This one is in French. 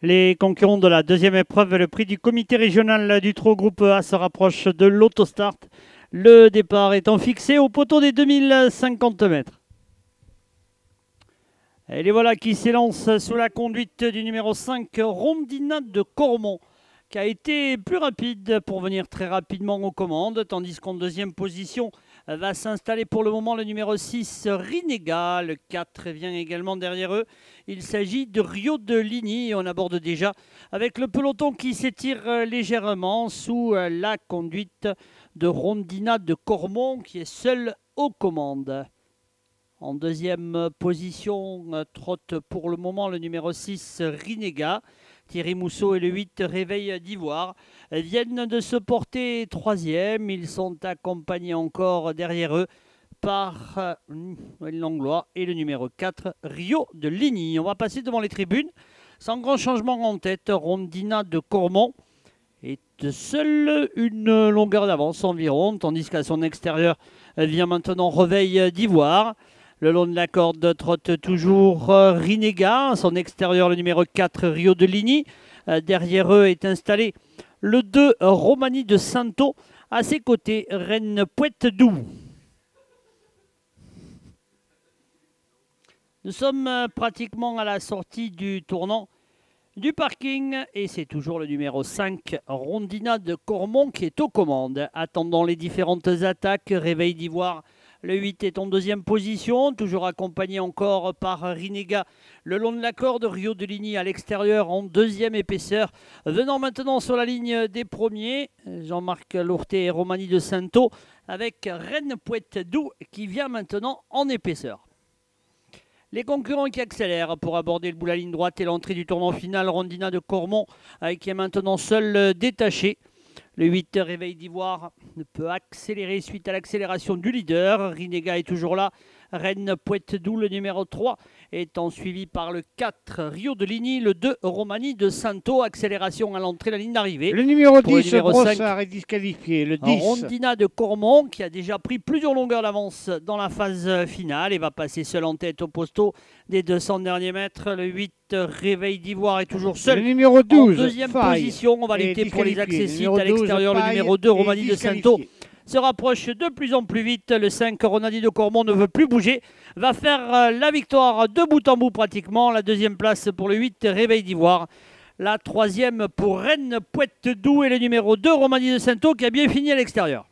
Les concurrents de la deuxième épreuve, le prix du comité régional du trot groupe A se rapproche de l'autostart. Le départ étant fixé au poteau des 2050 mètres. Et les voilà qui s'élancent sous la conduite du numéro 5, Rondina de Cormont, qui a été plus rapide pour venir très rapidement aux commandes, tandis qu'en deuxième position va s'installer pour le moment le numéro 6, Rinega. Le 4 vient également derrière eux. Il s'agit de Rio de Ligny et on aborde déjà avec le peloton qui s'étire légèrement sous la conduite de Rondina de Cormont qui est seul aux commandes. En deuxième position, trotte pour le moment le numéro 6, Rinega. Thierry Mousseau et le 8, Réveil d'Ivoire, viennent de se porter troisième. Ils sont accompagnés encore derrière eux par Langlois et le numéro 4, Rio de Ligny. On va passer devant les tribunes. Sans grand changement en tête, Rondina de Cormont est seule une longueur d'avance environ, tandis qu'à son extérieur vient maintenant Réveil d'Ivoire. Le long de la corde trotte toujours Rinega. À son extérieur, le numéro 4, Rio de Ligny. Derrière eux est installé le 2, Romani de Santo. À ses côtés, Reine Poète-Doux. Nous sommes pratiquement à la sortie du tournant du parking et c'est toujours le numéro 5, Rondina de Cormont, qui est aux commandes. Attendant les différentes attaques, Réveil d'Ivoire. Le 8 est en deuxième position, toujours accompagné encore par Rinega. Le long de la corde, Rio de Ligny à l'extérieur en deuxième épaisseur. Venant maintenant sur la ligne des premiers, Jean-Marc Lourté et Romani de Santo avec Reine Poète-Doux qui vient maintenant en épaisseur. Les concurrents qui accélèrent pour aborder le bout de la ligne droite et l'entrée du tournant final, Rondina de Cormont qui est maintenant seul détaché. Le 8, Réveil d'Ivoire, ne peut accélérer suite à l'accélération du leader. Rinega est toujours là. Reine Poète-Doux, le numéro 3, étant suivi par le 4, Rio de Ligny. Le 2, Romani de Santo. Accélération à l'entrée de la ligne d'arrivée. Le numéro 10, Brossard est disqualifié. Le 10. Rondina de Cormont, qui a déjà pris plusieurs longueurs d'avance dans la phase finale et va passer seul en tête au poteau des 200 derniers mètres. Le 8, Réveil d'Ivoire, est toujours seul. Le numéro 12, en deuxième position. On va lutter pour les accessites à l'extérieur. Le numéro 2, Romani de Santo, se rapproche de plus en plus vite. Le 5, Ronaldi de Cormont, ne veut plus bouger. Va faire la victoire de bout en bout pratiquement. La deuxième place pour le 8, Réveil d'Ivoire. La troisième pour Reine Poète-Doux et le numéro 2, Romani de Santo, qui a bien fini à l'extérieur.